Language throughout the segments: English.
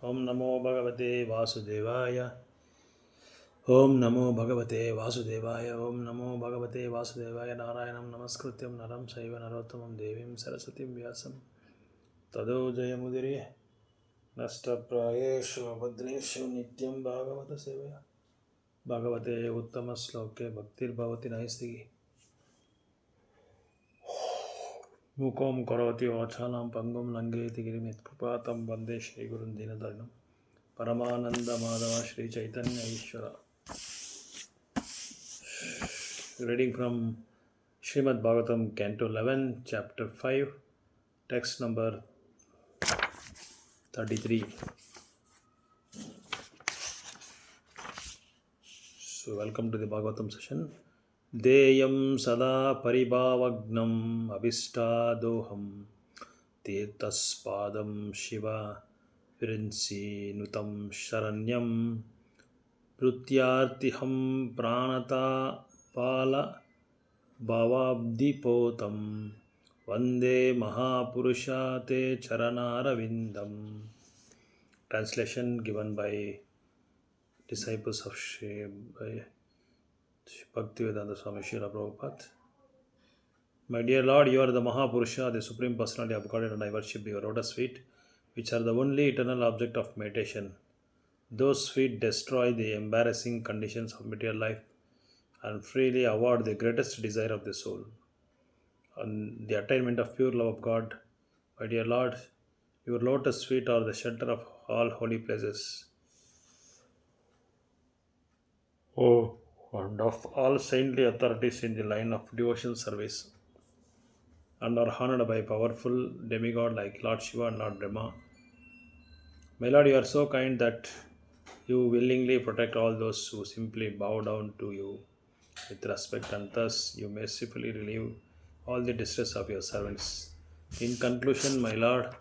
Om Namo Bhagavate Vasudevaya. Om Namo Bhagavate Vasudevaya. Om Namo Bhagavate Vasudevaya. Narayanam Namaskrityam Naram Saiva Narottamam Devim Sarasatim Vyasam Tado Jayamudire Nashtaprayeshu Bhadreshu Nityam Bhagavata Sevaya Bhagavate Uttama Sloke Bhaktir Bhavati Naistigi Mukom Karoti Vachalam Pangum Langeti Girimit Kripatam Vande Shri Gurun Dinadarinam Paramananda Madhava Shri Chaitanya Ishvara. Reading from Srimad Bhagavatam, Canto 11, Chapter 5, text number 33. So, welcome to the Bhagavatam session. Deyam sada paribhavagnam abhistadoham tirtaspadam shiva virinsi nutam sharanyam prutyartiham pranata pala bhavabdipotam vande mahapurusha te charanaravindam. Translation given by disciples of Sri Bhaktivedanta Swami Srila Prabhupada. My dear Lord, you are the Mahapurusha, the Supreme Personality of Godhead, and I worship your lotus feet, which are the only eternal object of meditation. Those feet destroy the embarrassing conditions of material life and freely award the greatest desire of the soul, and the attainment of pure love of God. My dear Lord, your lotus feet are the shelter of all holy places. Oh, and of all saintly authorities in the line of devotional service, and are honored by powerful demigod like Lord Shiva and Lord Brahma. My Lord, you are so kind that you willingly protect all those who simply bow down to you with respect, and thus you mercifully relieve all the distress of your servants. In conclusion, my Lord,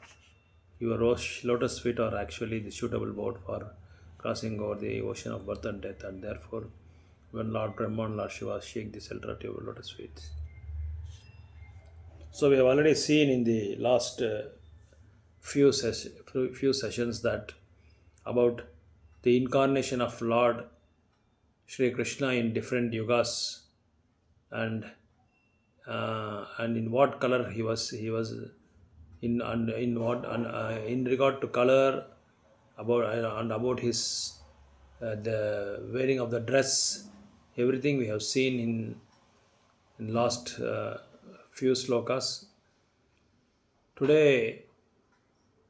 your lotus feet are actually the suitable boat for crossing over the ocean of birth and death, and therefore, when Lord Brahma and Lord Shiva shake the shelter at your lotus feet. So, we have already seen in the last few sessions that about the incarnation of Lord Shri Krishna in different yugas, and in what color he was in what in regard to color, about his the wearing of the dress, everything we have seen in last few slokas. Today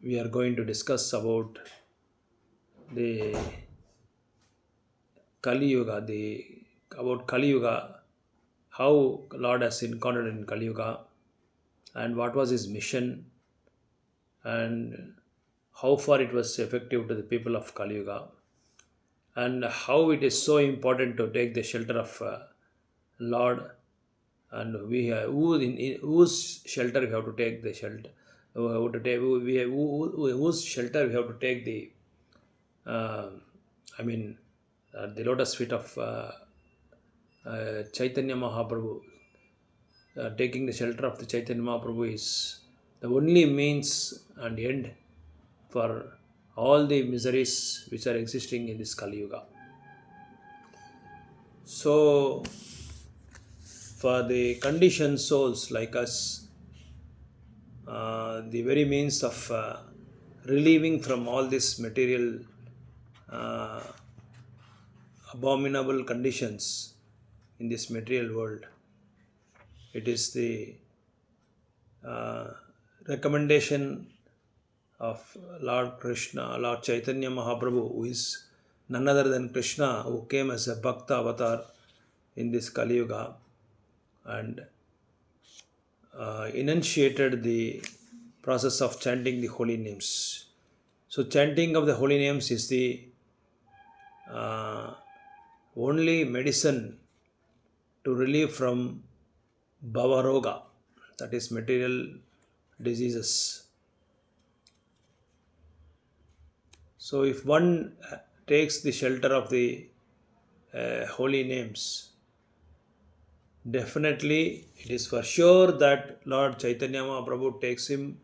we are going to discuss about the Kali Yuga, about Kali Yuga, how Lord has incarnated in Kali Yuga, and what was his mission, and how far it was effective to the people of Kali Yuga, and how it is so important to take the shelter of Lord, and we have in whose shelter we have to take the shelter, whose shelter we have to take the the lotus feet of Chaitanya Mahaprabhu. Taking the shelter of the Chaitanya Mahaprabhu is the only means and end for all the miseries which are existing in this Kali Yuga. So, for the conditioned souls like us, the very means of relieving from all this material abominable conditions in this material world, it is the recommendation of Lord Krishna, Lord Chaitanya Mahaprabhu, who is none other than Krishna, who came as a Bhakta avatar in this Kali Yuga and enunciated the process of chanting the holy names. So, chanting of the holy names is the only medicine to relieve from Bhavaroga, that is material diseases. So, if one takes the shelter of the holy names, definitely it is for sure that Lord Chaitanya Mahaprabhu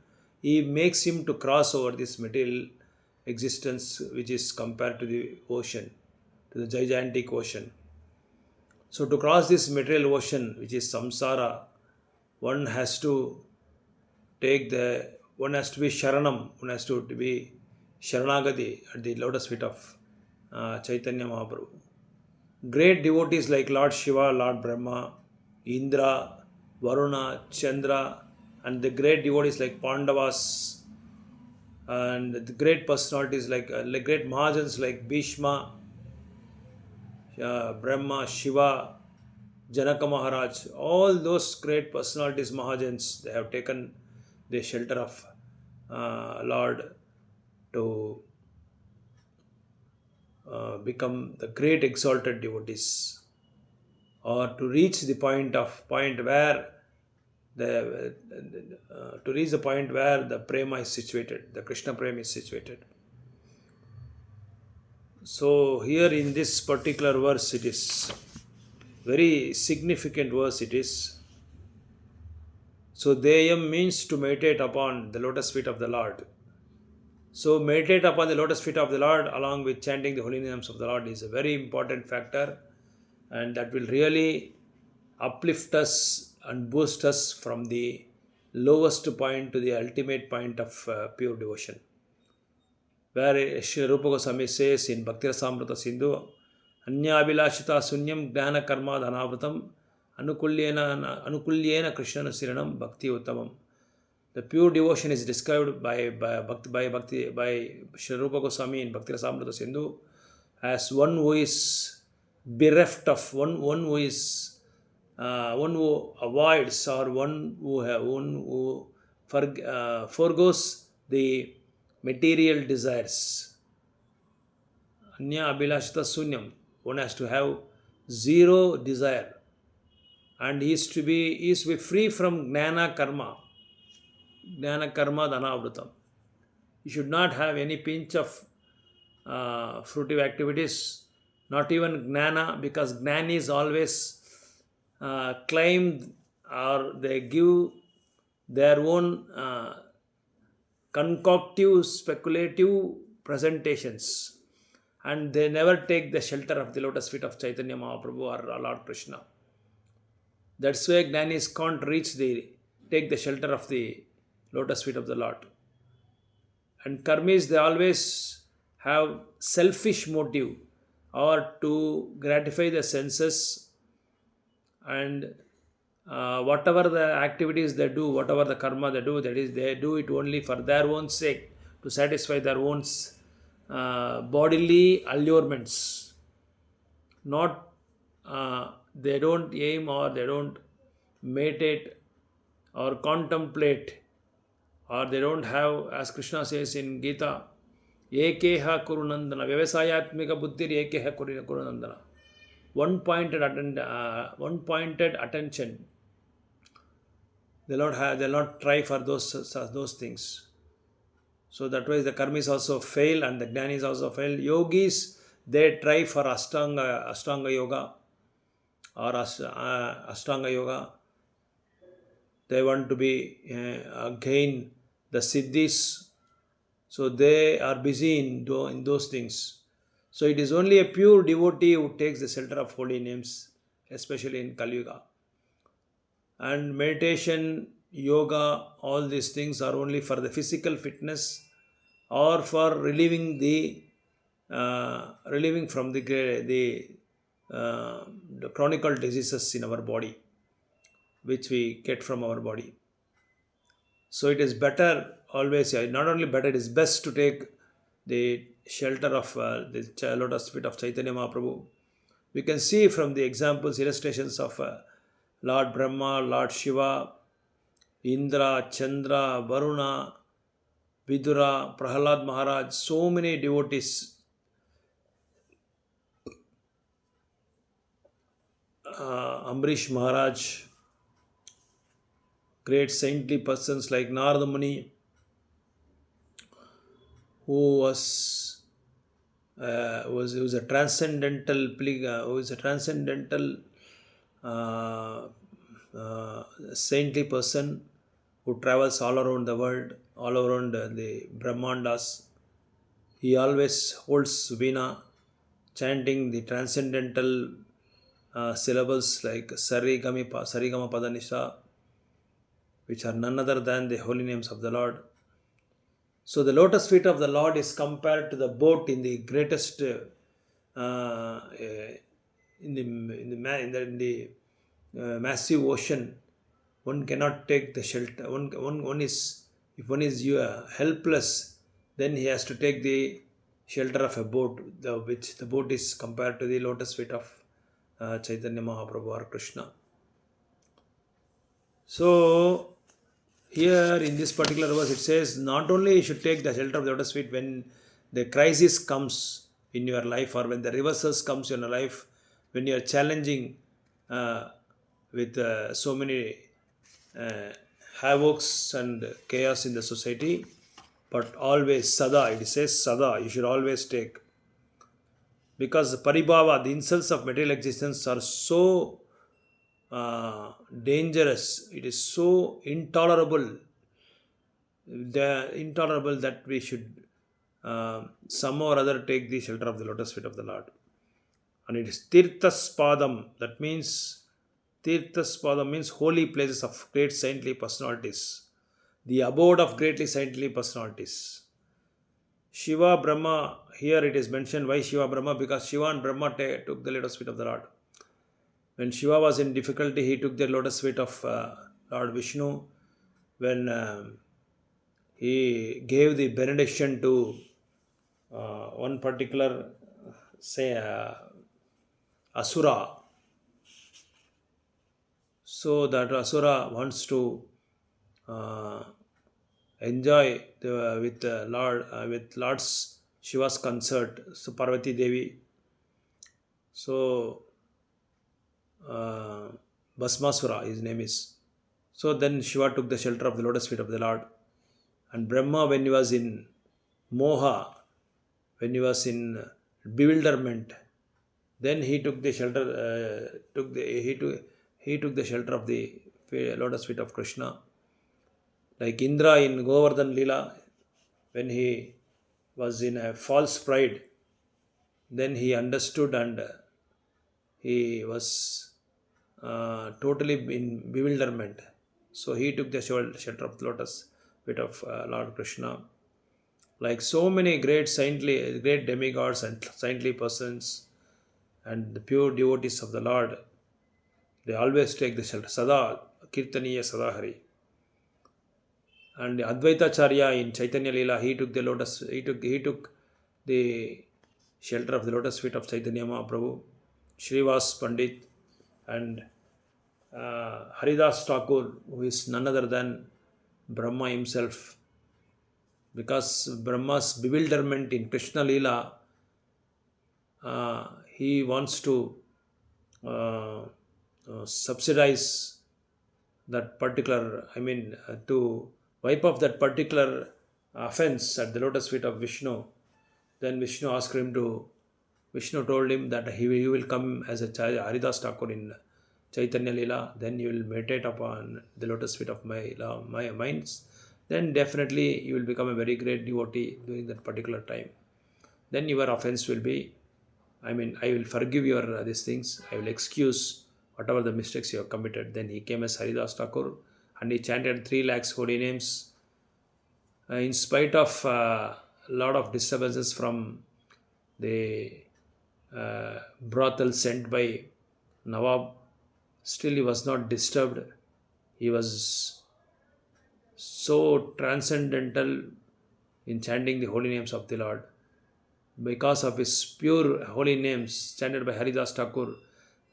he makes him to cross over this material existence, which is compared to the ocean, to the gigantic ocean. So to cross this material ocean, which is samsara, one has to one has to be sharanam, one has to be sharanagati at the lotus feet of Chaitanya Mahaprabhu. Great devotees like Lord Shiva, Lord Brahma, Indra, Varuna, Chandra, and the great devotees like Pandavas, and the great personalities like great Mahajans like Bhishma, Brahma, Shiva, Janaka Maharaj, all those great personalities, Mahajans, they have taken the shelter of Lord to become the great exalted devotees, or to reach the point where to reach the point where the prema is situated, the Krishna prema is situated. So here in this particular verse, it is very significant verse. It is, so Deyam means to meditate upon the lotus feet of the Lord. So meditate upon the lotus feet of the Lord along with chanting the holy names of the Lord is a very important factor, and that will really uplift us and boost us from the lowest point to the ultimate point of pure devotion. Where Sri Rupa Goswami says in Bhakti Rasamrita Sindhu, Anyavilashita sunyam jnana karma dhanavratam anukulyena Krishna siranam bhakti uttamam. The pure devotion is described by Sri Rupa Goswami in Bhakti Rasamrita Sindhu as one who is bereft of, one who avoids, or one who forgoes the material desires. Anya abhilashita sunyam. One has to have zero desire, and he is to be free from jnana karma. Jnana karma dhanavrutam. You should not have any pinch of fruitive activities, not even jnana, because jnanis always claim, or they give their own concoctive, speculative presentations, and they never take the shelter of the lotus feet of Chaitanya Mahaprabhu or Lord Krishna. That's why jnanis can't take the shelter of the lotus feet of the Lord. And karmis, they always have selfish motive, or to gratify the senses, and whatever the activities they do, whatever the karma they do, that is, they do it only for their own sake, to satisfy their own bodily allurements. Not, they don't aim, or they don't meditate or contemplate, or they don't have, as Krishna says in Gita, Ekeha Kurunandana, Vyavasayatmika Buddhir Ekeha Kurunandana. One pointed attention. They'll not try for those things. So that way the karmis also fail, and the jnanis also fail. Yogis, they try for Ashtanga yoga, or Ashtanga yoga. They want to gain the siddhis. So they are busy in those things. So it is only a pure devotee who takes the shelter of holy names, especially in Kali Yuga. And meditation, yoga, all these things are only for the physical fitness, or for relieving from the chronic diseases in our body, which we get from our body. So it is better always, not only better, it is best to take the shelter of the lotus feet of Chaitanya Mahaprabhu. We can see from the examples, illustrations of Lord Brahma, Lord Shiva, Indra, Chandra, Varuna, Vidura, Prahalad Maharaj, so many devotees. Amrish Maharaj, great saintly persons like Narada Muni, who was a transcendental saintly person who travels all around the world, all around the Brahmandas. He always holds Veena, chanting the transcendental syllables like Sarigama Padanisa, which are none other than the holy names of the Lord. So the lotus feet of the Lord is compared to the boat in the greatest massive ocean. One cannot take the shelter. One is, if one is helpless, then he has to take the shelter of a boat, which the boat is compared to the lotus feet of Chaitanya Mahaprabhu or Krishna. So here in this particular verse it says not only you should take the shelter of the lotus feet when the crisis comes in your life, or when the reverses comes in your life, when you are challenging with so many uh, havocs and chaos in the society, but always sada, it says sada, you should always take, because paribhava, the insults of material existence are so dangerous, it is so intolerable that we should some or other take the shelter of the lotus feet of the Lord. And it is Tirthaspadam, that means Tirthaspadam means holy places of great saintly personalities, the abode of greatly saintly personalities. Shiva, Brahma, here it is mentioned why Shiva, Brahma, because Shiva and Brahma took the lotus feet of the Lord. When Shiva was in difficulty, he took the lotus feet of Lord Vishnu. When he gave the benediction to one particular, say, Asura, so that Asura wants to uh, enjoy with Lord's Shiva's concert, so Parvati Devi. So uh, Bhasmasura, his name is. So then Shiva took the shelter of the lotus feet of the Lord. And Brahma, when he was in moha, when he was in bewilderment, then he took the shelter. He took the shelter of the lotus feet of Krishna. Like Indra in Govardhan Lila, when he was in a false pride, then he understood and he was totally in bewilderment. So he took the shelter of the lotus feet of Lord Krishna. Like so many great demigods and saintly persons and the pure devotees of the Lord, they always take the shelter. Sada, Kirtaniya Sadahari. And Advaita Charya in Chaitanya Leela, he took the shelter of the lotus feet of Chaitanya Mahaprabhu. Srivas Pandit and Haridas Thakur, who is none other than Brahma himself. Because Brahma's bewilderment in Krishna Leela, he wants to subsidize that particular, to wipe off that particular offense at the lotus feet of Vishnu. Then Vishnu told him that he will come as a Haridas Thakur in Chaitanya Lila, then you will meditate upon the lotus feet of my minds. Then definitely you will become a very great devotee during that particular time. Then your offense will be, I will forgive your these things. I will excuse whatever the mistakes you have committed. Then he came as Haridas Thakur and he chanted 3 lakhs holy names. In spite of a lot of disturbances from the brothel sent by Nawab, still he was not disturbed. He was so transcendental in chanting the holy names of the Lord. Because of his pure holy names chanted by Haridas Thakur,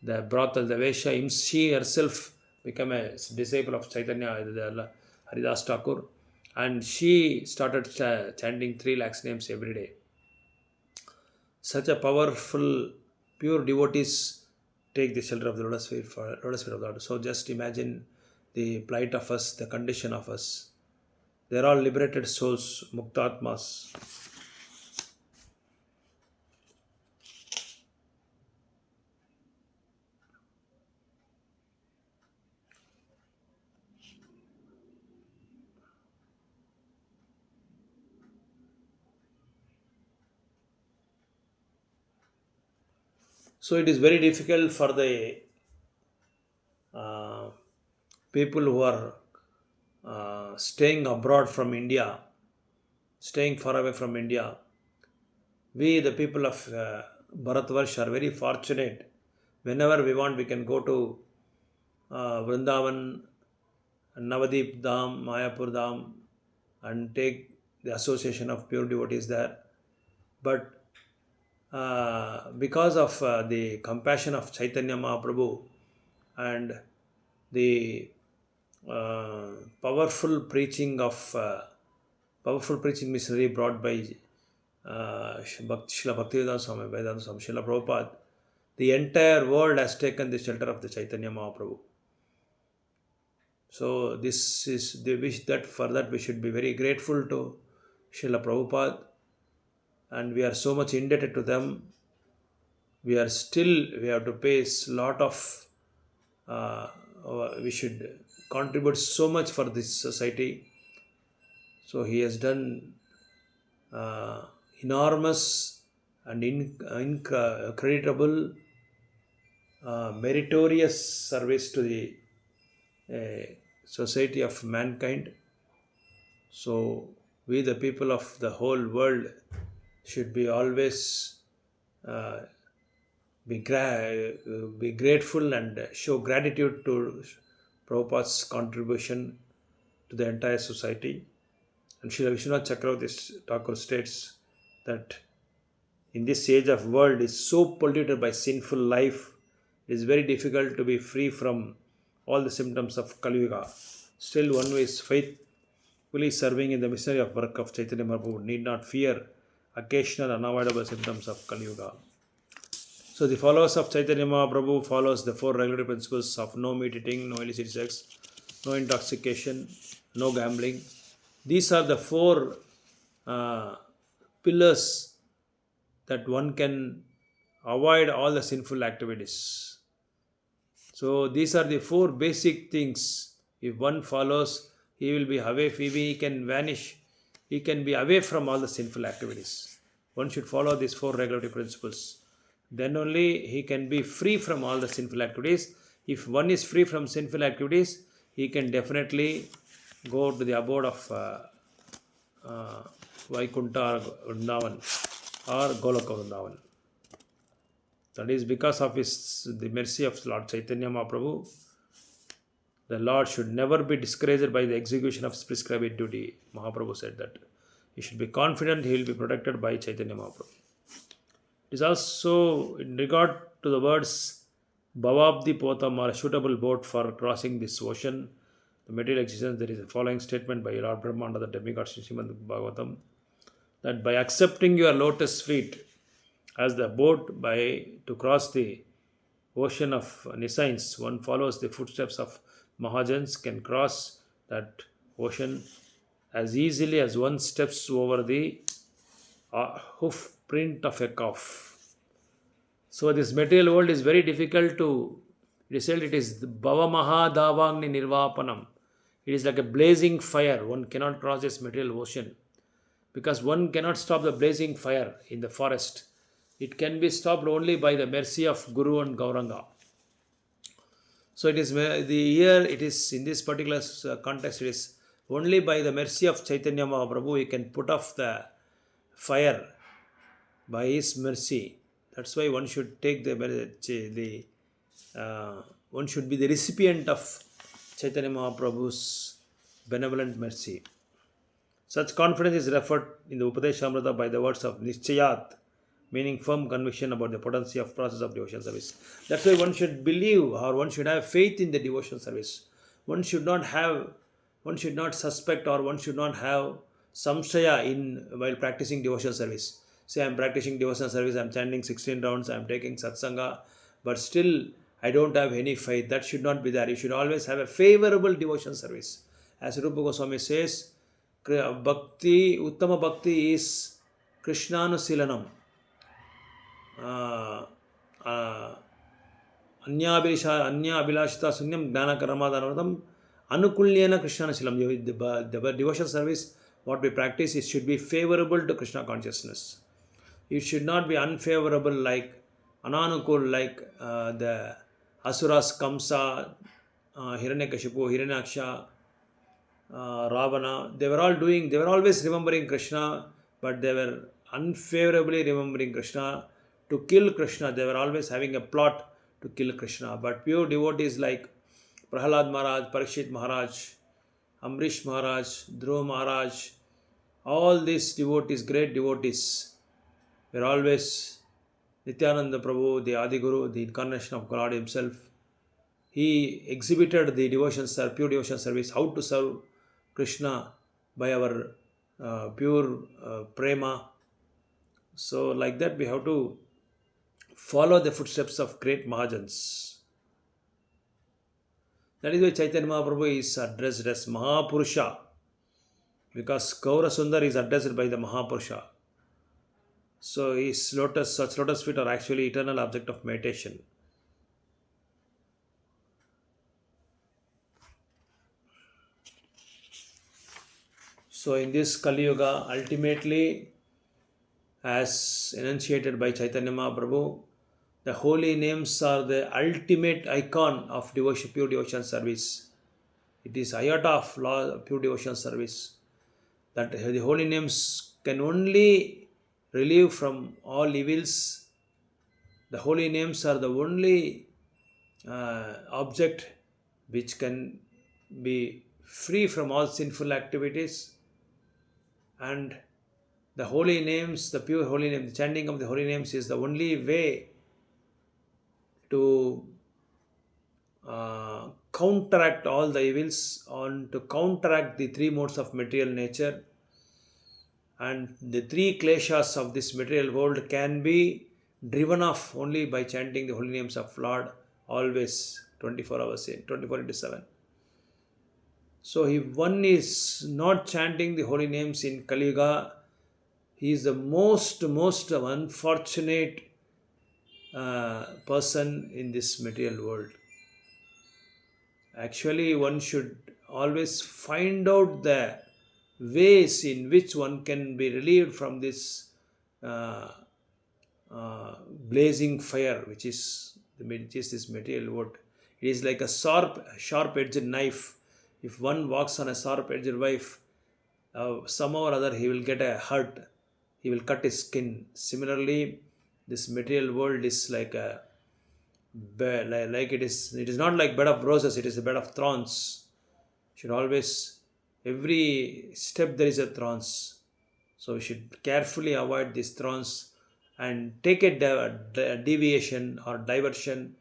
the brothel, the Vesha, she herself became a disciple of Chaitanya, the Haridas Thakur, and she started chanting 3 lakhs names every day. Such a powerful, pure devotees take the shelter of the lotus feet of the Lord. So just imagine the plight of us, the condition of us. They are all liberated souls, Muktatmas. So it is very difficult for the uh, people who are staying abroad from India, staying far away from India. We, the people of Bharatvarsh, are very fortunate. Whenever we want, we can go to Vrindavan, Navadip Dham, Mayapur Dham, and take the association of pure devotees there. But because of the compassion of Chaitanya Mahaprabhu and the uh, powerful preaching of powerful preaching missionary brought by Srila Bhaktivedanta Swami, Vedanta Swami, Srila Prabhupada, the entire world has taken the shelter of the Chaitanya Mahaprabhu. So this is the wish that for that we should be very grateful to Srila Prabhupada, and we are so much indebted to them. We have to pay a lot of we should contribute so much for this society. So he has done enormous and incredible meritorious service to the society of mankind. So we, the people of the whole world, should be always uh, be grateful and show gratitude to Prabhupada's contribution to the entire society. And Srila Vishwanath Chakravarti Thakur states that in this age of world is so polluted by sinful life, it is very difficult to be free from all the symptoms of Kali Yuga. Still, one who is faithfully serving in the missionary of work of Chaitanya Mahaprabhu need not fear occasional unavoidable symptoms of Kali Yuga. So the followers of Chaitanya Mahaprabhu follows the four regulatory principles of no meat eating, no illicit sex, no intoxication, no gambling. These are the four pillars that one can avoid all the sinful activities. So these are the four basic things. If one follows, he will be away. He can vanish. He can be away from all the sinful activities. One should follow these four regulatory principles. Then only he can be free from all the sinful activities. If one is free from sinful activities, he can definitely go to the abode of Vaikunta or Vrindavan or Goloka Vrindavan. That is because of the mercy of Lord Chaitanya Mahaprabhu. The Lord should never be discouraged by the execution of his prescribed duty. Mahaprabhu said that. He should be confident he will be protected by Chaitanya Mahaprabhu. It is also in regard to the words Bhavabdi Potam or a suitable boat for crossing this ocean, the material existence, there is a following statement by Lord Brahmanda, the demigod Srimad Bhagavatam, that by accepting your lotus feet as the boat to cross the ocean of nescience, one follows the footsteps of Mahajans, can cross that ocean as easily as one steps over the hoof print of a calf. So this material world is very difficult to result. It is Bhava Mahadavagni Nirvapanam. It is like a blazing fire. One cannot cross this material ocean because one cannot stop the blazing fire in the forest. It can be stopped only by the mercy of Guru and Gauranga. So it is it is in this particular context, it is only by the mercy of Chaitanya Mahaprabhu he can put off the fire by his mercy. That's why one should take one should be the recipient of Chaitanya Mahaprabhu's benevolent mercy. Such confidence is referred in the Upadeshamrita by the words of Nischayat, meaning firm conviction about the potency of process of devotional service. That's why one should believe or one should have faith in the devotional service. One should not suspect or one should not have samshaya while practicing devotional service. Say I am practicing devotional service, I am chanting 16 rounds, I am taking satsanga, but still I don't have any faith. That should not be there. You should always have a favorable devotional service. As Rupa Goswami says, Uttama Bhakti is Krishnanusilanam. Anya-abhilashita sunyam gnana-karamadanavatam anukulyena Krishnanusilam. The devotional service, what we practice, it should be favorable to Krishna consciousness. It should not be unfavorable like Ananukul, like the Asuras, Kamsa, Hiranyakashipu, Hiranyaksha, Ravana, they were always remembering Krishna, but they were unfavorably remembering Krishna to kill Krishna. They were always having a plot to kill Krishna. But pure devotees like Prahalad Maharaj, Parikshit Maharaj, Amrish Maharaj, Dhruva Maharaj, all these devotees, great devotees, were always Nityananda Prabhu, the Adi Guru, the incarnation of God Himself. He exhibited the devotion, pure devotion service, how to serve Krishna by our pure prema. So, like that, we have to follow the footsteps of great Mahajans. That is why Chaitanya Mahaprabhu is addressed as Mahapurusha, because Gaura Sundar is addressed by the Mahapurusha. So such lotus feet are actually eternal object of meditation. So in this Kali Yuga, ultimately, as enunciated by Chaitanya Mahaprabhu, the holy names are the ultimate icon of devotion, pure devotion service. It is iota of law, pure devotion service. That the holy names can only relieve from all evils. The holy names are the only object which can be free from all sinful activities. And the holy names, the pure holy name, the chanting of the holy names is the only way to counteract all the evils, on to counteract the three modes of material nature. And the three kleshas of this material world can be driven off only by chanting the holy names of Lord always, 24 hours in, 24 into 7. So if one is not chanting the holy names in Kali Yuga, he is the most unfortunate person in this material world. Actually, one should always find out the ways in which one can be relieved from this blazing fire, which is this material world. It is like a sharp-edged knife. If one walks on a sharp-edged knife, somehow or other he will get a hurt. He will cut his skin. Similarly, this material world is like a bed, like it is not like bed of roses. It is a bed of thorns. Should always, every step there is a thorns. So we should carefully avoid these thorns and take a deviation or diversion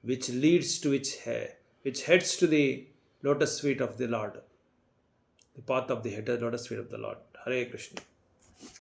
which leads to which heads to the lotus feet of the Lord, the path of the lotus feet of the Lord. Hare Krishna.